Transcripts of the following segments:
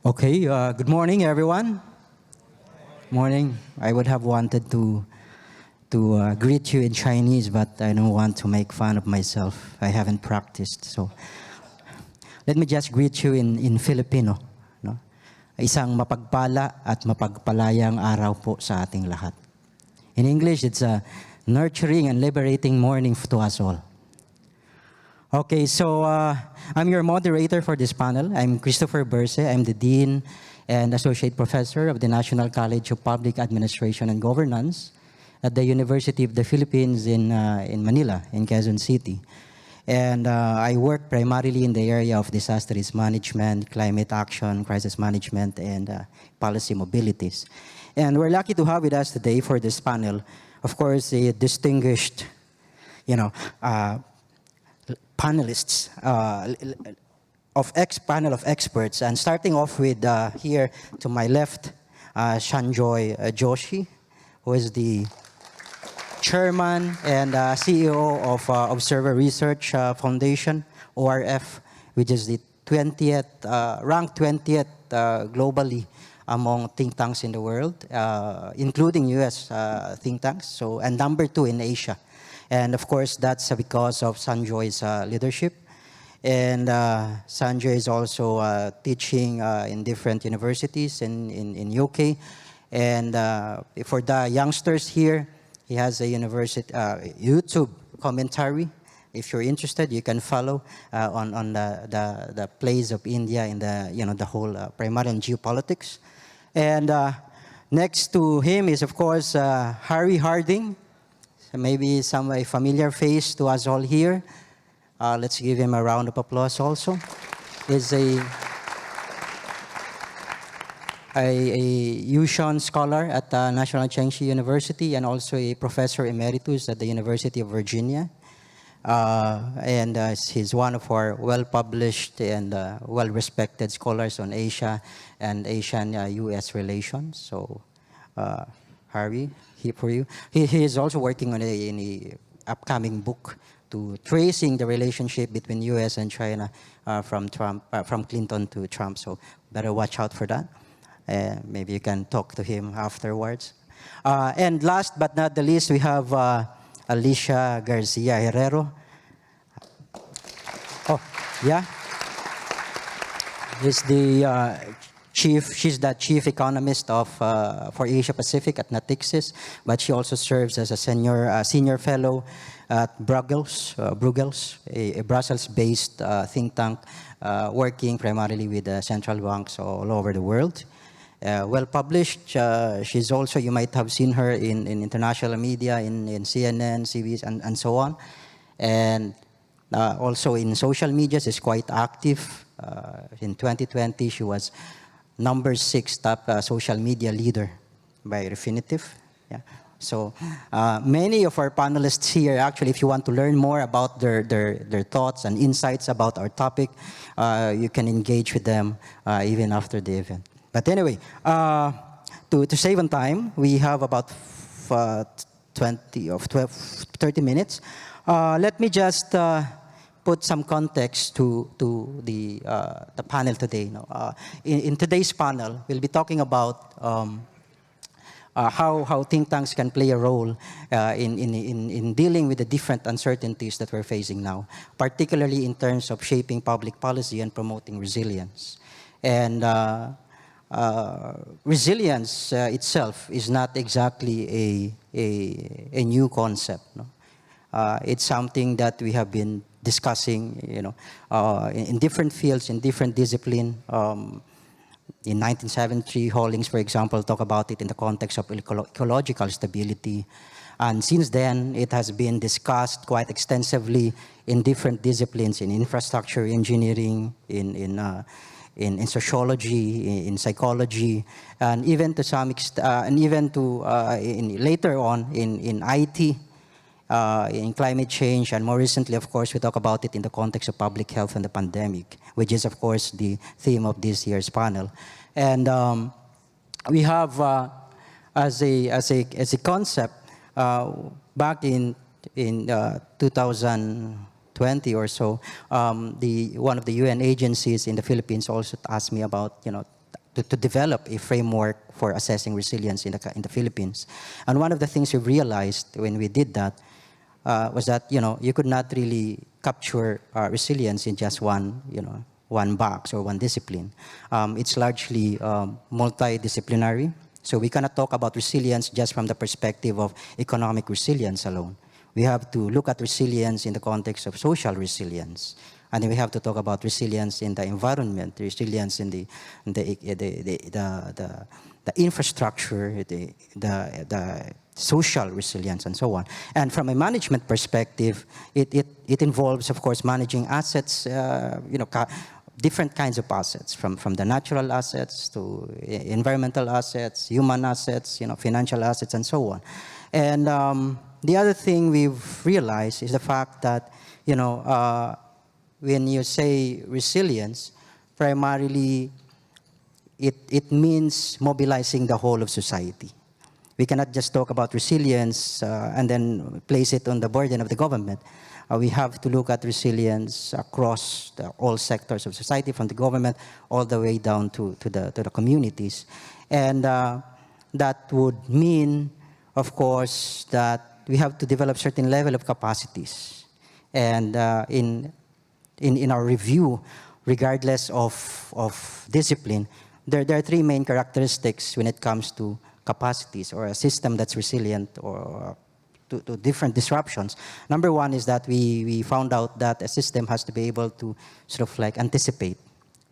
Okay, good morning, everyone. Morning. I would have wanted to greet you in Chinese, but I don't want to make fun of myself. I haven't practiced, so let me just greet you in Filipino. No? Isang mapagpala at mapagpalayang araw po sa ating lahat. In English, it's a nurturing and liberating morning to us all. Okay, so I'm your moderator for this panel. I'm Kristoffer Berse. I'm the Dean and Associate Professor of the National College of Public Administration and Governance at the University of the Philippines in Manila, in Quezon City. And I work primarily in the area of disaster risk management, climate action, crisis management, and policy mobilities. And we're lucky to have with us today for this panel, of course, a distinguished, panelists panel of experts, and starting off with here to my left, Sunjoy Joshi, who is the chairman and CEO of Observer Research Foundation, ORF, which is the 20th ranked 20th globally among think tanks in the world, including U.S. Think tanks. So, and number 2 in Asia. And of course, that's because of Sunjoy's leadership. And Sunjoy is also teaching in different universities in UK. And for the youngsters here, he has a university YouTube commentary. If you're interested, you can follow on the place of India in the whole primary and geopolitics. And next to him is, of course, Harry Harding. Maybe a familiar face to us all here. Let's give him a round of applause also. He's a Yushan scholar at National Chengchi University and also a professor emeritus at the University of Virginia. And he's one of our well-published and well-respected scholars on Asia and Asian-US relations. So, Harry, here for you. He is also working on an upcoming book to tracing the relationship between U.S. and China from Clinton to Trump. So better watch out for that. Maybe you can talk to him afterwards. And last but not the least, we have Alicia García Herrero. Oh, yeah. He's the she's the chief economist for Asia Pacific at Natixis, but she also serves as a senior fellow at Bruegels, a Brussels-based think tank working primarily with central banks all over the world. Well published. She's also, you might have seen her in international media, in CNN, CBS, and so on. And also in social media, she's quite active. In 2020, she was number 6 top social media leader by Refinitiv. Yeah. So many of our panelists here, actually, if you want to learn more about their thoughts and insights about our topic, you can engage with them even after the event. But anyway, to save on time, we have about 30 minutes. Let me just put some context to the panel today. In today's panel, we'll be talking about how think tanks can play a role in dealing with the different uncertainties that we're facing now, particularly in terms of shaping public policy and promoting resilience. And resilience itself is not exactly a new concept. No? It's something that we have been discussing, in different fields, in different disciplines. In 1973, Hollings, for example, talked about it in the context of ecological stability. And since then, it has been discussed quite extensively in different disciplines, in infrastructure engineering, in sociology, in psychology, and even to some extent, and even to later on in IT, in climate change, and more recently, of course, we talk about it in the context of public health and the pandemic, which is, of course, the theme of this year's panel. And we have, as a concept, back in 2020 or so, one of the UN agencies in the Philippines also asked me about, to develop a framework for assessing resilience in the Philippines. And one of the things we realized when we did that was that you could not really capture resilience in just one box or one discipline. It's largely multidisciplinary. So we cannot talk about resilience just from the perspective of economic resilience alone. We have to look at resilience in the context of social resilience. And then we have to talk about resilience in the environment, resilience in the infrastructure, the social resilience, and so on. And from a management perspective, it involves, of course, managing assets, different kinds of assets, from the natural assets to environmental assets, human assets, financial assets, and so on. And the other thing we've realized is the fact that, when you say resilience, primarily it means mobilizing the whole of society. We cannot just talk about resilience and then place it on the burden of the government. We have to look at resilience across all sectors of society, from the government all the way down to the communities. And that would mean, of course, that we have to develop certain level of capacities. And in our review, regardless of discipline, there are three main characteristics when it comes to capacities or a system that's resilient or to different disruptions. Number one is that we found out that a system has to be able to sort of like anticipate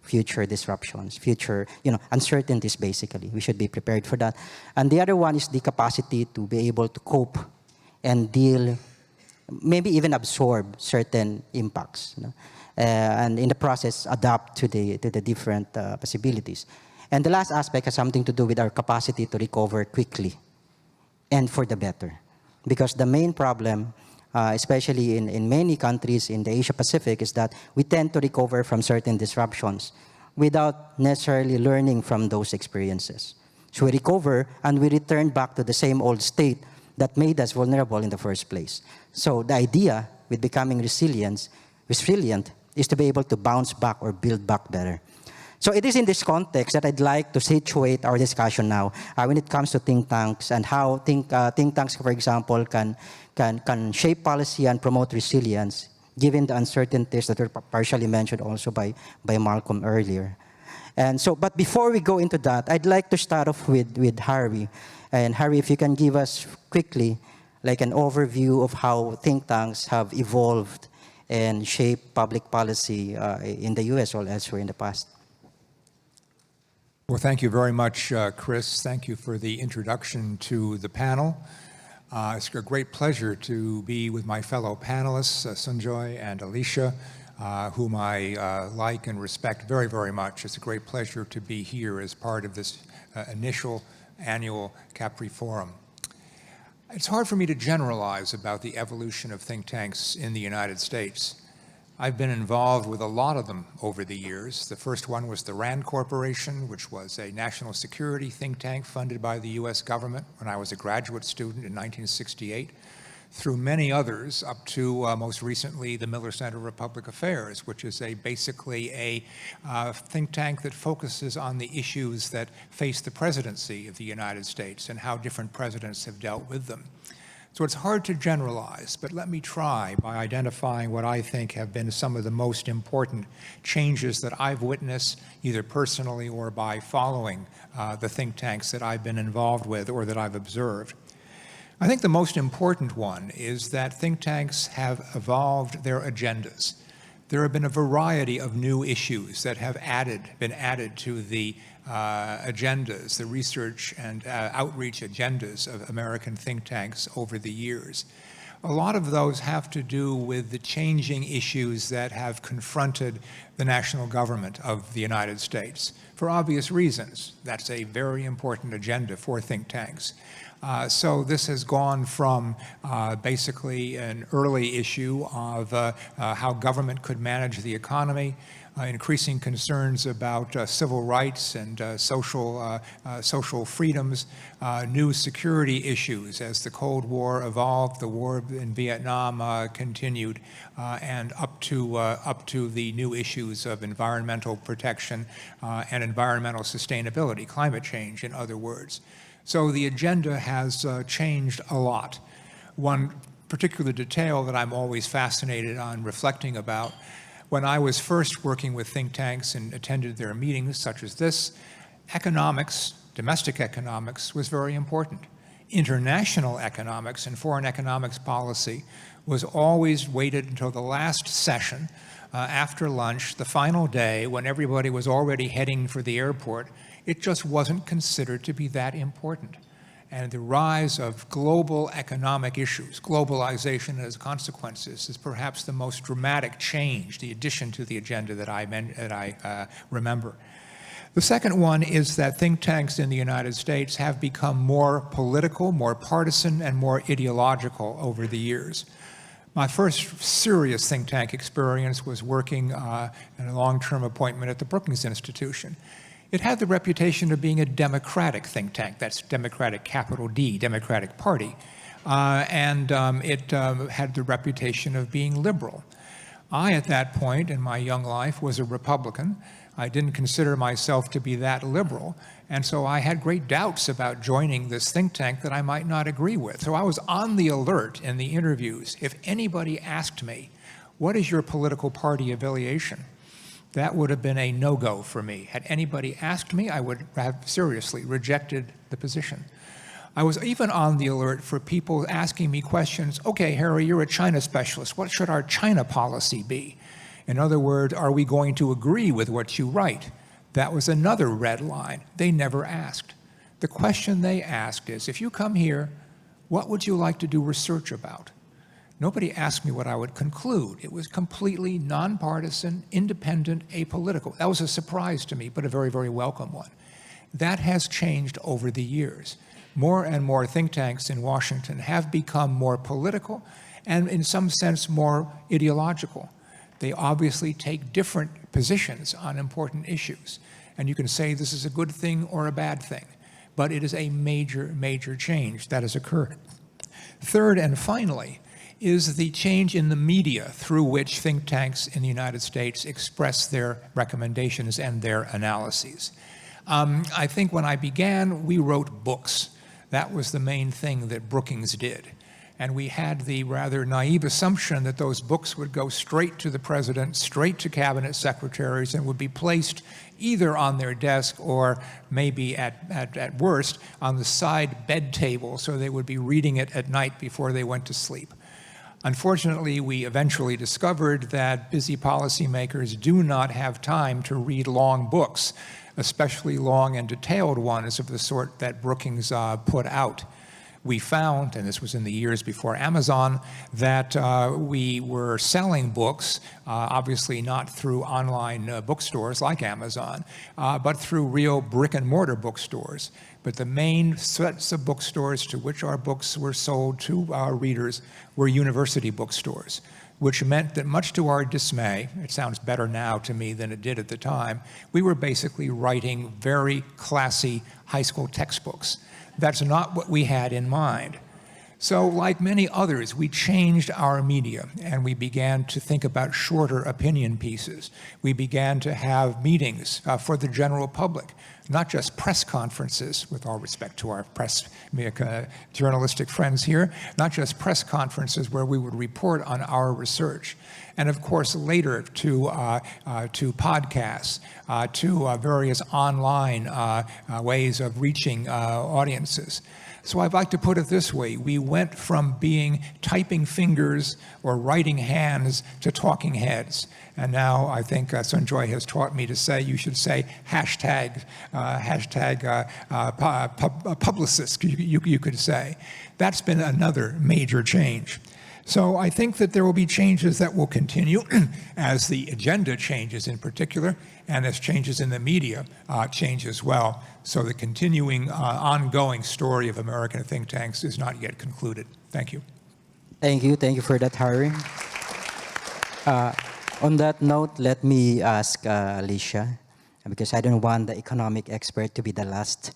future disruptions, future uncertainties, basically. We should be prepared for that. And the other one is the capacity to be able to cope and deal, maybe even absorb certain impacts, and in the process adapt to the different possibilities. And the last aspect has something to do with our capacity to recover quickly and for the better. Because the main problem, especially in many countries in the Asia Pacific, is that we tend to recover from certain disruptions without necessarily learning from those experiences. So we recover and we return back to the same old state that made us vulnerable in the first place. So the idea with becoming resilient is to be able to bounce back or build back better. So it is in this context that I'd like to situate our discussion now when it comes to think tanks and how think tanks, for example, can shape policy and promote resilience, given the uncertainties that were partially mentioned also by Malcolm earlier. And so, but before we go into that, I'd like to start off with Harry. And Harry, if you can give us quickly like an overview of how think tanks have evolved and shaped public policy in the US or elsewhere in the past. Well, thank you very much, Chris. Thank you for the introduction to the panel. It's a great pleasure to be with my fellow panelists, Sunjoy and Alicia, whom I like and respect very, very much. It's a great pleasure to be here as part of this initial annual CAPRI Forum. It's hard for me to generalize about the evolution of think tanks in the United States. I've been involved with a lot of them over the years. The first one was the RAND Corporation, which was a national security think tank funded by the US government when I was a graduate student in 1968, through many others up to most recently the Miller Center for Public Affairs, which is basically a think tank that focuses on the issues that face the presidency of the United States and how different presidents have dealt with them. So it's hard to generalize, but let me try by identifying what I think have been some of the most important changes that I've witnessed, either personally or by following the think tanks that I've been involved with or that I've observed. I think the most important one is that think tanks have evolved their agendas. There have been a variety of new issues that have been added to the agendas, the research and outreach agendas of American think tanks over the years. A lot of those have to do with the changing issues that have confronted the national government of the United States. For obvious reasons, that's a very important agenda for think tanks. So this has gone from basically an early issue of how government could manage the economy increasing concerns about civil rights and social freedoms, new security issues as the Cold War evolved, the war in Vietnam continued, and up to the new issues of environmental protection and environmental sustainability, climate change, in other words. So the agenda has changed a lot. One particular detail that I'm always fascinated on reflecting about, when I was first working with think tanks and attended their meetings such as this, economics, domestic economics, was very important. International economics and foreign economics policy was always waited until the last session after lunch, the final day, when everybody was already heading for the airport. It just wasn't considered to be that important. And the rise of global economic issues, globalization and its consequences, is perhaps the most dramatic change, the addition to the agenda that I remember. The second one is that think tanks in the United States have become more political, more partisan, and more ideological over the years. My first serious think tank experience was working in a long-term appointment at the Brookings Institution. It had the reputation of being a democratic think tank. That's Democratic, capital D, Democratic Party. It had the reputation of being liberal. I, at that point in my young life, was a Republican. I didn't consider myself to be that liberal. And so I had great doubts about joining this think tank that I might not agree with. So I was on the alert in the interviews. If anybody asked me, what is your political party affiliation? That would have been a no-go for me. Had anybody asked me, I would have seriously rejected the position. I was even on the alert for people asking me questions, okay, Harry, you're a China specialist. What should our China policy be? In other words, are we going to agree with what you write? That was another red line. They never asked. The question they asked is, if you come here, what would you like to do research about? Nobody asked me what I would conclude. It was completely nonpartisan, independent, apolitical. That was a surprise to me, but a very, very welcome one. That has changed over the years. More and more think tanks in Washington have become more political and, in some sense, more ideological. They obviously take different positions on important issues. And you can say this is a good thing or a bad thing, but it is a major, major change that has occurred. Third and finally, is the change in the media through which think tanks in the United States express their recommendations and their analyses. I think when I began, we wrote books. That was the main thing that Brookings did. And we had the rather naive assumption that those books would go straight to the president, straight to cabinet secretaries, and would be placed either on their desk or maybe at worst on the side bed table, so they would be reading it at night before they went to sleep. Unfortunately, we eventually discovered that busy policymakers do not have time to read long books, especially long and detailed ones of the sort that Brookings put out. We found, and this was in the years before Amazon, that we were selling books, obviously not through online bookstores like Amazon, but through real brick and mortar bookstores. But the main sets of bookstores to which our books were sold to our readers were university bookstores, which meant that, much to our dismay, it sounds better now to me than it did at the time, we were basically writing very classy high school textbooks. That's not what we had in mind. So, like many others, we changed our media and we began to think about shorter opinion pieces. We began to have meetings for the general public, not just press conferences, with all respect to our press journalistic friends here, not just press conferences where we would report on our research. And of course, later to podcasts, to various online ways of reaching audiences. So I'd like to put it this way. We went from being typing fingers or writing hands to talking heads. And now I think Sunjoy has taught me to say, you should say hashtag publicist, you could say. That's been another major change. So I think that there will be changes that will continue as the agenda changes in particular, and as changes in the media change as well. So the continuing, ongoing story of American think tanks is not yet concluded. Thank you. Thank you for that, Harry. On that note, let me ask Alicia, because I don't want the economic expert to be the last.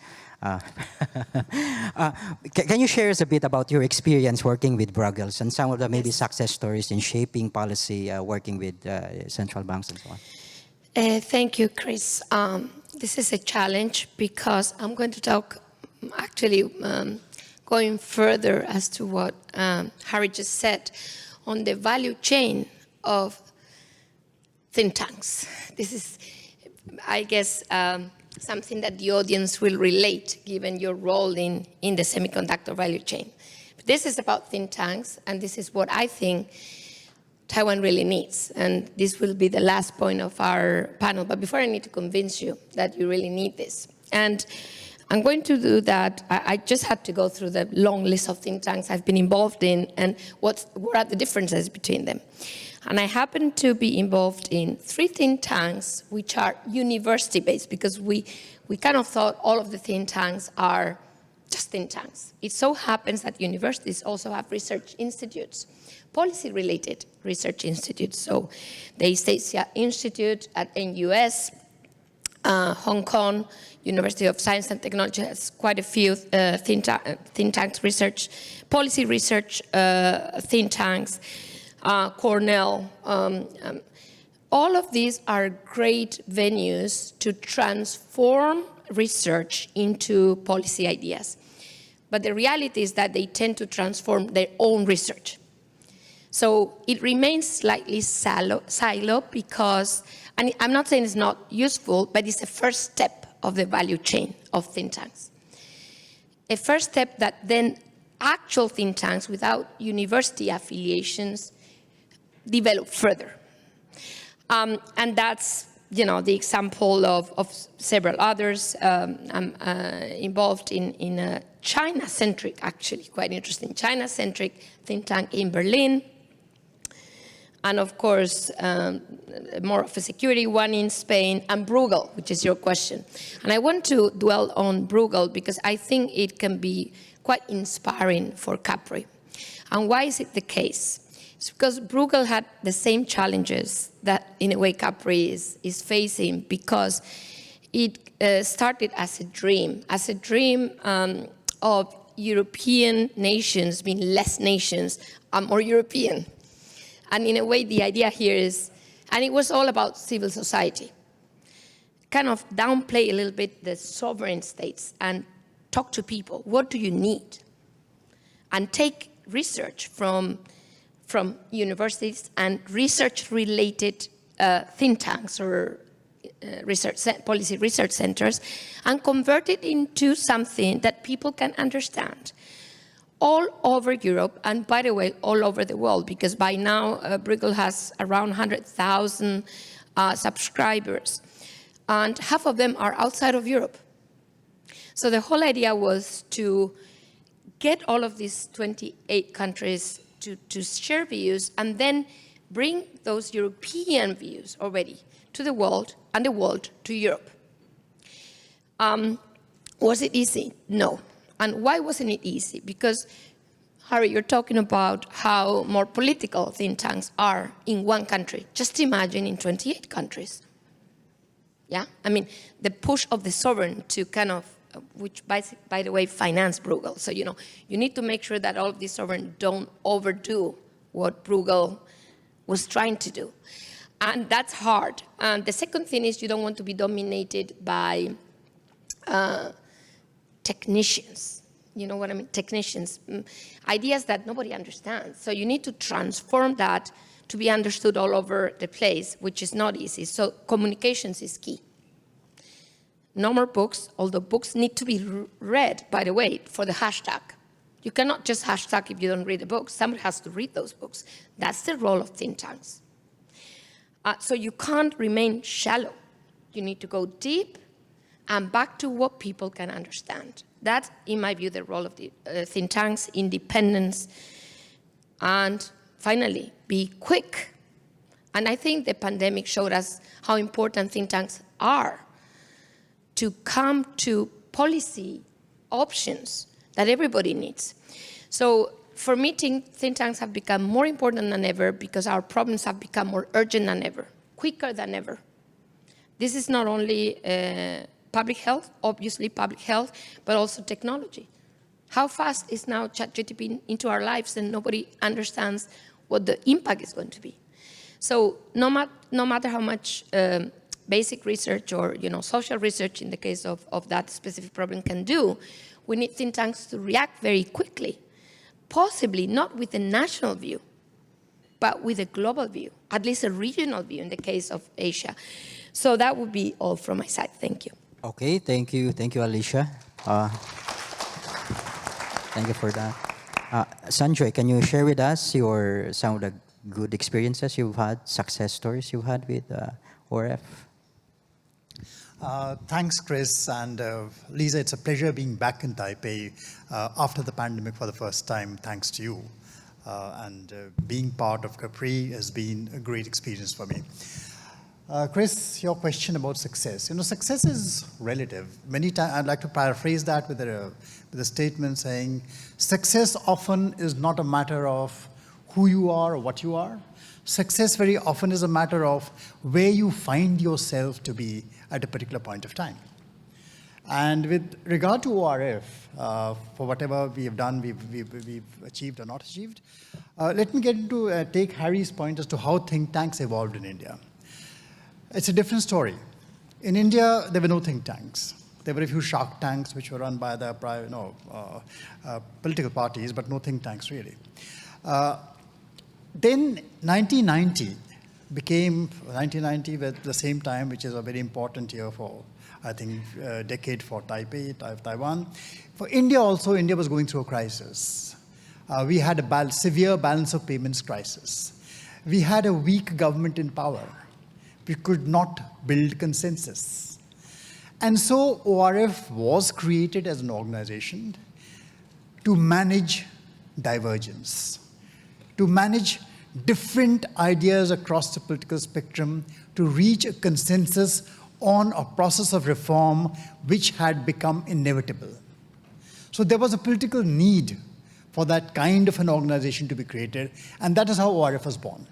Can you share us a bit about your experience working with Bruegels and some of the maybe success stories in shaping policy, working with central banks and so on? Thank you, Chris. This is a challenge because I'm going to talk actually going further as to what Harry just said on the value chain of think tanks. This is, I guess, something that the audience will relate given your role in the semiconductor value chain. But this is about think tanks, and this is what I think Taiwan really needs. And this will be the last point of our panel. But before, I need to convince you that you really need this. And I'm going to do that. I just had to go through the long list of think tanks I've been involved in and what are the differences between them. And I happen to be involved in 3 think tanks which are university-based because we kind of thought all of the think tanks are just think tanks. It so happens that universities also have research institutes, policy-related research institutes. So the East Asia Institute at NUS, Hong Kong, University of Science and Technology has quite a few think tanks, research, policy research think tanks, Cornell. All of these are great venues to transform research into policy ideas. But the reality is that they tend to transform their own research. So it remains slightly silo because, and I'm not saying it's not useful, but it's the first step of the value chain of think tanks. A first step that then actual think tanks without university affiliations develop further. And that's, the example of several others. I'm involved in a China-centric, actually, quite interesting, China-centric think tank in Berlin. And of course, more of a security one in Spain, and Bruegel, which is your question. And I want to dwell on Bruegel because I think it can be quite inspiring for CAPRI. And why is it the case? It's because Bruegel had the same challenges that, in a way, CAPRI is facing because it started as a dream of European nations being less nations and more European. And in a way, the idea here is, and it was all about civil society, kind of downplay a little bit the sovereign states and talk to people. What do you need? And take research from universities and research-related think tanks or policy research centers and convert it into something that people can understand all over Europe, and by the way, all over the world, because by now Bruegel has around 100,000 subscribers, and half of them are outside of Europe. So the whole idea was to get all of these 28 countries to share views and then bring those European views already to the world and the world to Europe. Was it easy? No. And why wasn't it easy? Because, Harry, you're talking about how more political think tanks are in one country. Just imagine in 28 countries. Yeah? I mean, the push of the sovereign to kind of, which by the way, finance Bruegel. So, you need to make sure that all of these sovereigns don't overdo what Bruegel was trying to do. And that's hard. And the second thing is you don't want to be dominated by technicians. You know what I mean? Technicians. Ideas that nobody understands. So you need to transform that to be understood all over the place, which is not easy. So communications is key. No more books, although books need to be read, by the way, for the hashtag. You cannot just hashtag if you don't read the books. Somebody has to read those books. That's the role of think tanks. So you can't remain shallow. You need to go deep and back to what people can understand. That's, in my view, the role of the think tanks, independence, and finally, be quick. And I think the pandemic showed us how important think tanks are to come to policy options that everybody needs. So for me, think tanks have become more important than ever because our problems have become more urgent than ever, quicker than ever. This is not only public health, obviously public health, but also technology. How fast is now ChatGPT into our lives, and nobody understands what the impact is going to be. So no matter how much basic research or social research in the case of that specific problem can do, we need think tanks to react very quickly, possibly not with a national view, but with a global view, at least a regional view in the case of Asia. So that would be all from my side. Thank you. Okay, thank you, Alicia. Thank you for that. Sunjoy, can you share with us some of the good experiences you've had, success stories you've had with ORF? Thanks, Chris, and Lisa, it's a pleasure being back in Taipei after the pandemic for the first time, thanks to you. And being part of CAPRI has been a great experience for me. Chris, your question about success. Success is relative. Many times, I'd like to paraphrase that with a statement saying, success often is not a matter of who you are or what you are. Success very often is a matter of where you find yourself to be at a particular point of time. And with regard to ORF, for whatever we have done, we've achieved or not achieved, let me get into take Harry's point as to how think tanks evolved in India. It's a different story. In India, there were no think tanks. There were a few shark tanks which were run by the political parties, but no think tanks really. Then 1990 at the same time, which is a very important year for, I think, decade for Taiwan. For India also, India was going through a crisis. We had a severe balance of payments crisis. We had a weak government in power. We could not build consensus. And so ORF was created as an organization to manage divergence, to manage different ideas across the political spectrum, to reach a consensus on a process of reform which had become inevitable. So there was a political need for that kind of an organization to be created, and that is how ORF was born.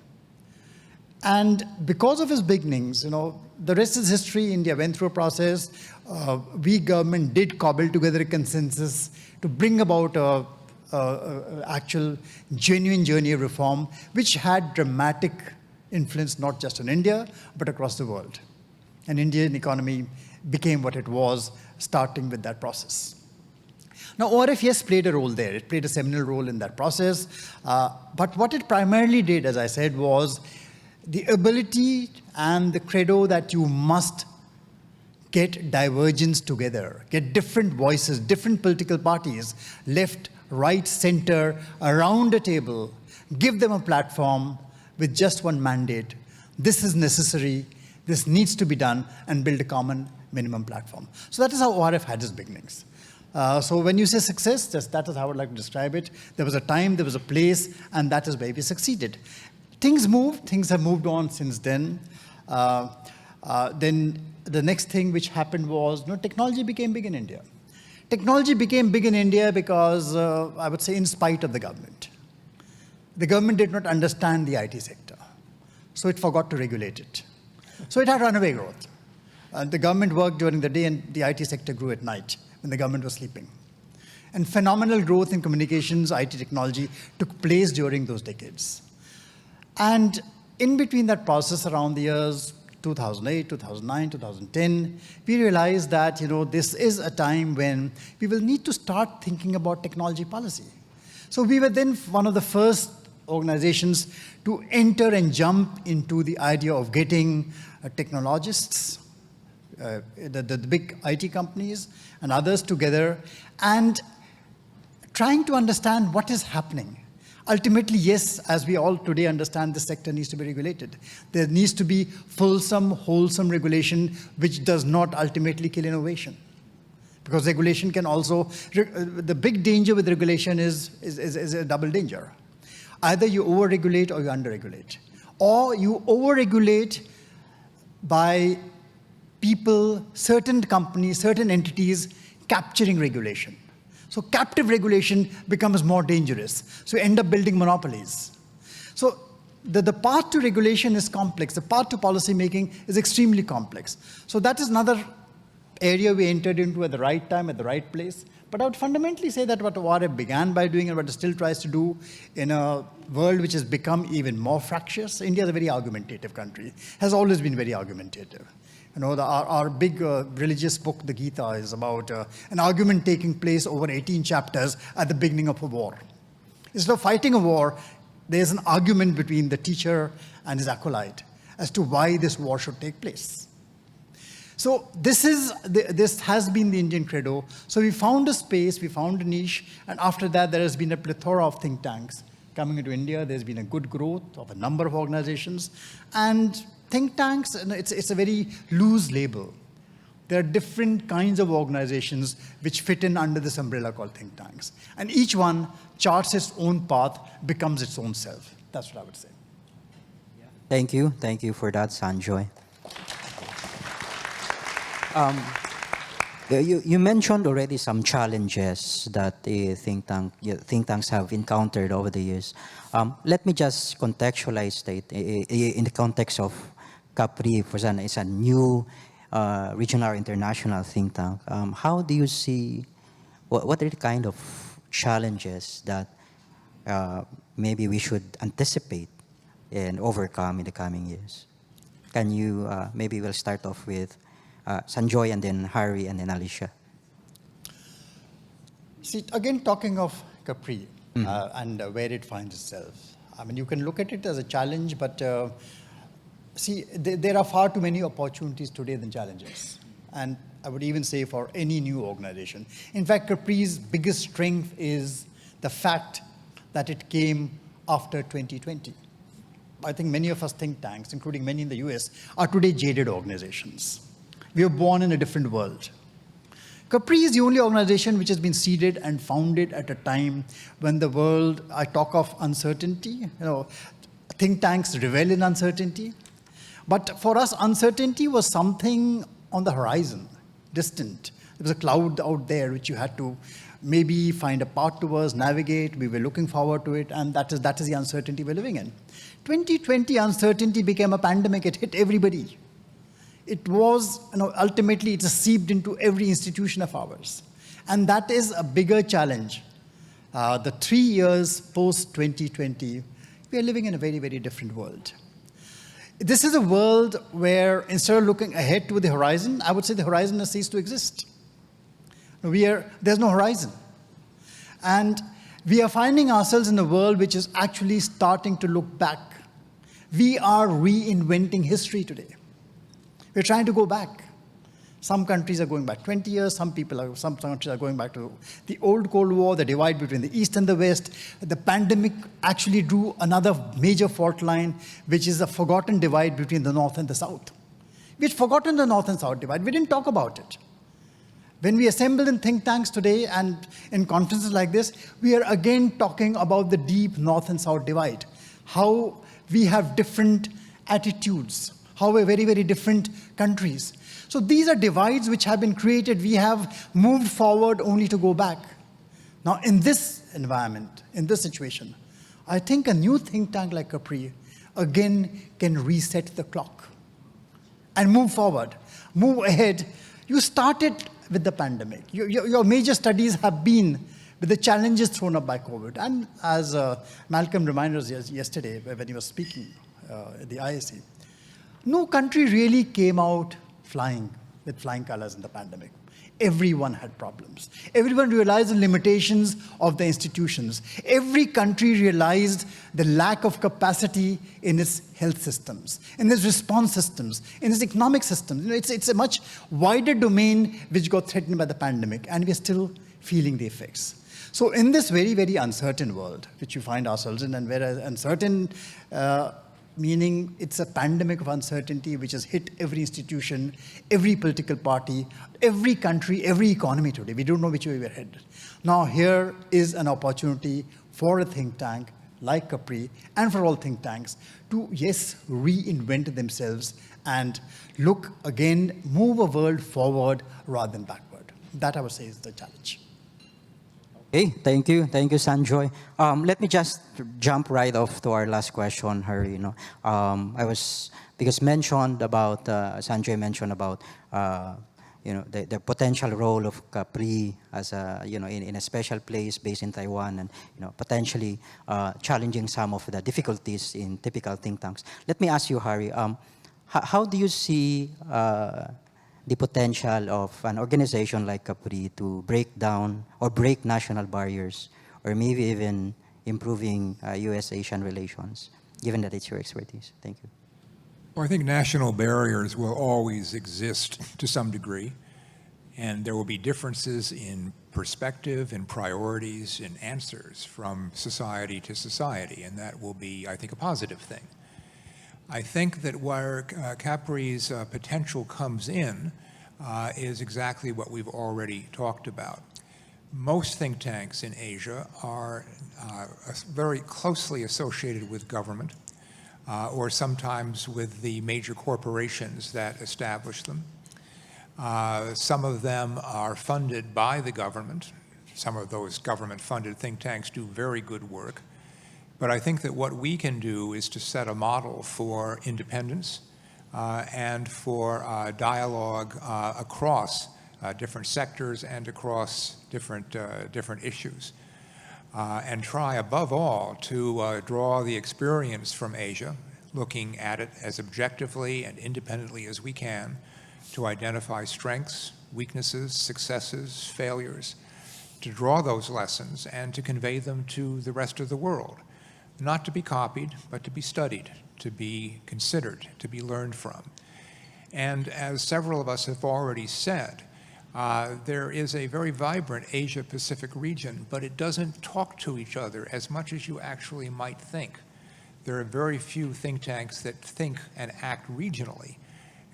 And because of its beginnings, the rest is history. India went through a process. We government did cobble together a consensus to bring about actual genuine journey of reform, which had dramatic influence not just on India, but across the world. And Indian economy became what it was, starting with that process. Now, ORF, yes, played a role there. It played a seminal role in that process. But what it primarily did, as I said, was the ability and the credo that you must get divergence together, get different voices, different political parties, left, right, center, around a table, give them a platform with just one mandate. This is necessary, this needs to be done, and build a common minimum platform. So that is how ORF had its beginnings. So when you say success, that is how I would like to describe it. There was a time, there was a place, and that is where we succeeded. Things moved, things have moved on since then. Then the next thing which happened was, technology became big in India. Technology became big in India because, I would say, in spite of the government. The government did not understand the IT sector, so it forgot to regulate it. So it had runaway growth. The government worked during the day and the IT sector grew at night when the government was sleeping. And phenomenal growth in communications, IT technology took place during those decades. And in between that process, around the years 2008, 2009, 2010, we realized that this is a time when we will need to start thinking about technology policy. So we were then one of the first organizations to enter and jump into the idea of getting technologists, the big IT companies and others together, and trying to understand what is happening. Ultimately, yes, as we all today understand, the sector needs to be regulated. There needs to be fulsome, wholesome regulation which does not ultimately kill innovation. Because regulation can also, the big danger with regulation is a double danger. Either you over-regulate or you under-regulate. Or you over-regulate by people, certain companies, certain entities capturing regulation. So captive regulation becomes more dangerous. So you end up building monopolies. So the path to regulation is complex. The path to policy making is extremely complex. So that is another area we entered into at the right time, at the right place. But I would fundamentally say that what it began by doing and what it still tries to do in a world which has become even more fractious. India is a very argumentative country, has always been very argumentative. You know, our big religious book, the Gita, is about an argument taking place over 18 chapters at the beginning of a war. Instead of fighting a war, there's an argument between the teacher and his acolyte as to why this war should take place. So this has been the Indian credo. So we found a space, we found a niche, and after that there has been a plethora of think tanks coming into India. There's been a good growth of a number of organizations. And think tanks, it's a very loose label. There are different kinds of organizations which fit in under this umbrella called think tanks. And each one charts its own path, becomes its own self. That's what I would say. Thank you. Thank you for that, Sunjoy. You mentioned already some challenges that the think tanks have encountered over the years. Let me just contextualize that in the context of CAPRI. For example, it's a new regional or international think tank. How do you see, what are the kind of challenges that maybe we should anticipate and overcome in the coming years? Can you, maybe we'll start off with Sunjoy and then Harry and then Alicia. See, again, talking of CAPRI and where it finds itself. I mean, you can look at it as a challenge, but see, there are far too many opportunities today than challenges. And I would even say for any new organization. In fact, CAPRI's biggest strength is the fact that it came after 2020. I think many of us think tanks, including many in the US, are today jaded organizations. We were born in a different world. CAPRI is the only organization which has been seeded and founded at a time when the world, I talk of uncertainty, you know, think tanks revel in uncertainty. But for us, uncertainty was something on the horizon, distant. There was a cloud out there which you had to maybe find a path towards, navigate. We were looking forward to it, and that is the uncertainty we're living in. 2020, uncertainty became a pandemic. It hit everybody. It was, you know, ultimately it seeped into every institution of ours. And that is a bigger challenge. The 3 years post-2020, we are living in a very, very different world. This is a world where instead of looking ahead to the horizon, I would say the horizon has ceased to exist. There's no horizon. And we are finding ourselves in a world which is actually starting to look back. We are reinventing history today. We're trying to go back. Some countries are going back 20 years, some countries are going back to the old Cold War, the divide between the East and the West. The pandemic actually drew another major fault line, which is a forgotten divide between the North and the South. We'd forgotten the North and South divide. We didn't talk about it. When we assemble in think tanks today and in conferences like this, we are again talking about the deep North and South divide, how we have different attitudes, how we're very, very different countries. So these are divides which have been created. We have moved forward only to go back. Now, in this environment, in this situation, I think a new think tank like CAPRI again can reset the clock and move forward, move ahead. You started with the pandemic. Your major studies have been with the challenges thrown up by COVID. And as Malcolm reminded us yesterday when he was speaking at the ISE, no country really came out with flying colors in the pandemic. Everyone had problems. Everyone realized the limitations of the institutions. Every country realized the lack of capacity in its health systems, in its response systems, in its economic systems. You know, it's a much wider domain which got threatened by the pandemic, and we're still feeling the effects. So in this very, very uncertain world, which you find ourselves in, and where uncertain meaning it's a pandemic of uncertainty which has hit every institution, every political party, every country, every economy today. We don't know which way we're headed. Now here is an opportunity for a think tank like CAPRI and for all think tanks to, yes, reinvent themselves and look again, move a world forward rather than backward. That I would say is the challenge. Hey, thank you, Sunjoy. Let me just jump right off to our last question, Harry. I was because mentioned about Sunjoy mentioned about the potential role of CAPRI as a in a special place based in Taiwan, and potentially challenging some of the difficulties in typical think tanks. Let me ask you, Harry, how do you see the potential of an organization like CAPRI to break down or break national barriers, or maybe even improving U.S.-Asian relations, given that it's your expertise? Thank you. Well, I think national barriers will always exist to some degree, and there will be differences in perspective, in priorities, in answers from society to society, and that will be, I think, a positive thing. I think that where CAPRI's potential comes in is exactly what we've already talked about. Most think tanks in Asia are very closely associated with government, or sometimes with the major corporations that establish them. Some of them are funded by the government. Some of those government-funded think tanks do very good work. But I think that what we can do is to set a model for independence and for dialogue across different sectors and across different issues. And try, above all, to draw the experience from Asia, looking at it as objectively and independently as we can, to identify strengths, weaknesses, successes, failures, to draw those lessons and to convey them to the rest of the world. Not to be copied, but to be studied, to be considered, to be learned from. And as several of us have already said, there is a very vibrant Asia-Pacific region, but it doesn't talk to each other as much as you actually might think. There are very few think tanks that think and act regionally,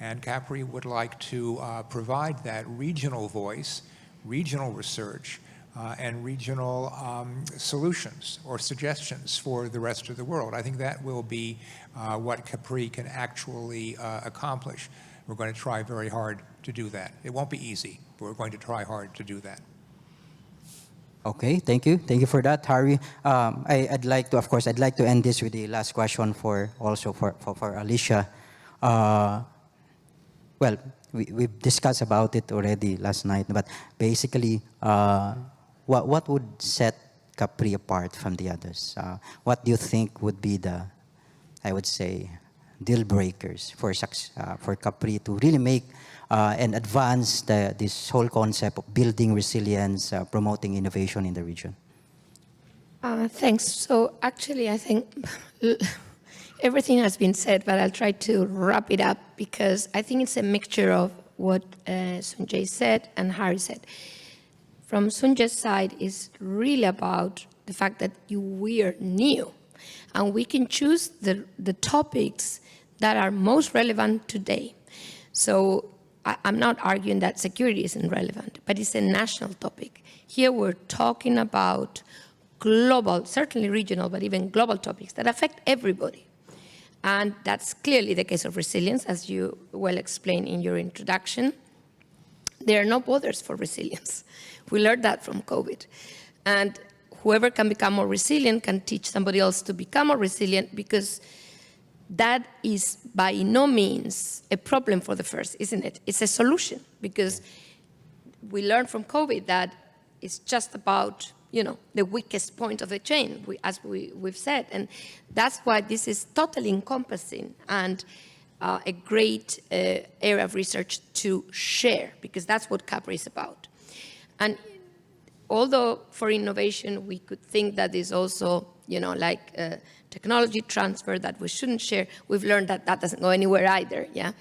and CAPRI would like to provide that regional voice, regional research, and regional solutions or suggestions for the rest of the world. I think that will be what CAPRI can actually accomplish. We're going to try very hard to do that. It won't be easy, but we're going to try hard to do that. Okay, thank you. Thank you for that, Harry. I'd like to end this with the last question for Alicia. Well, we've discussed about it already last night, but basically, what would set CAPRI apart from the others? What do you think would be the, I would say, deal breakers for CAPRI to really make and advance this whole concept of building resilience, promoting innovation in the region? Thanks. So actually, I think everything has been said, but I'll try to wrap it up because I think it's a mixture of what Sunjoy said and Harry said. From Sunjoy's side, it's really about the fact that we are new, and we can choose the topics that are most relevant today. So I'm not arguing that security isn't relevant, but it's a national topic. Here we're talking about global, certainly regional, but even global topics that affect everybody. And that's clearly the case of resilience, as you well explained in your introduction. There are no borders for resilience. We learned that from COVID. And whoever can become more resilient can teach somebody else to become more resilient, because that is by no means a problem for the first, isn't it? It's a solution, because we learned from COVID that it's just about, the weakest point of the chain, as we've said. And that's why this is totally encompassing and a great area of research to share, because that's what CAPRI is about. And although for innovation, we could think that is also, technology transfer that we shouldn't share, we've learned that that doesn't go anywhere either, yeah?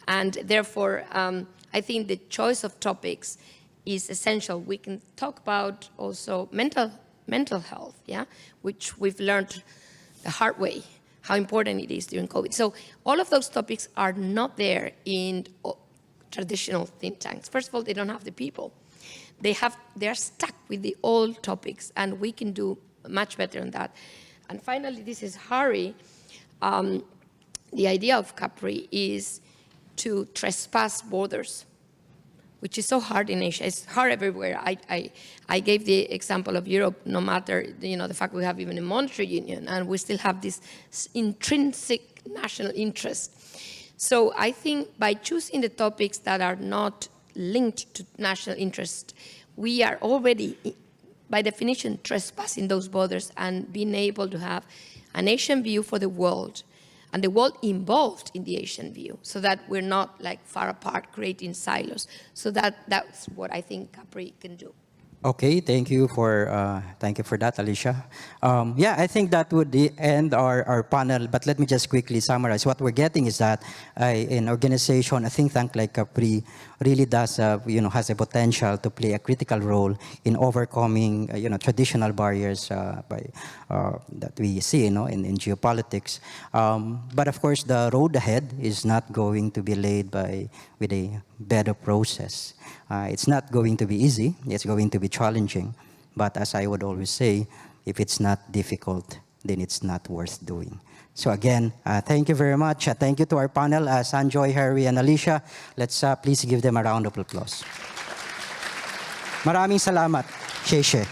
And therefore, I think the choice of topics is essential. We can talk about also mental health, yeah? Which we've learned the hard way, how important it is during COVID. So all of those topics are not there in traditional think tanks. First of all, they don't have the people. They're stuck with the old topics, and we can do much better on that. And finally, this is Harry. The idea of CAPRI is to trespass borders. which is so hard in Asia. It's hard everywhere. I gave the example of Europe, no matter the fact we have even a monetary union, and we still have this intrinsic national interest. So I think by choosing the topics that are not linked to national interest, we are already, by definition, trespassing those borders and being able to have an Asian view for the world, and the world involved in the Asian view, so that we're not like far apart, creating silos. So that's what I think CAPRI can do. Okay, thank you for that, Alicia. Yeah, I think that would end our panel, but let me just quickly summarize. What we're getting is that an organization, a think tank like CAPRI, really does, has a potential to play a critical role in overcoming, traditional barriers that we see, in geopolitics. But of course, the road ahead is not going to be laid with a better process. It's not going to be easy. It's going to be challenging. But as I would always say, if it's not difficult, then it's not worth doing. So again, thank you very much. Thank you to our panel, Sunjoy, Harry, and Alicia. Let's please give them a round of applause. Maraming salamat. Sheshe.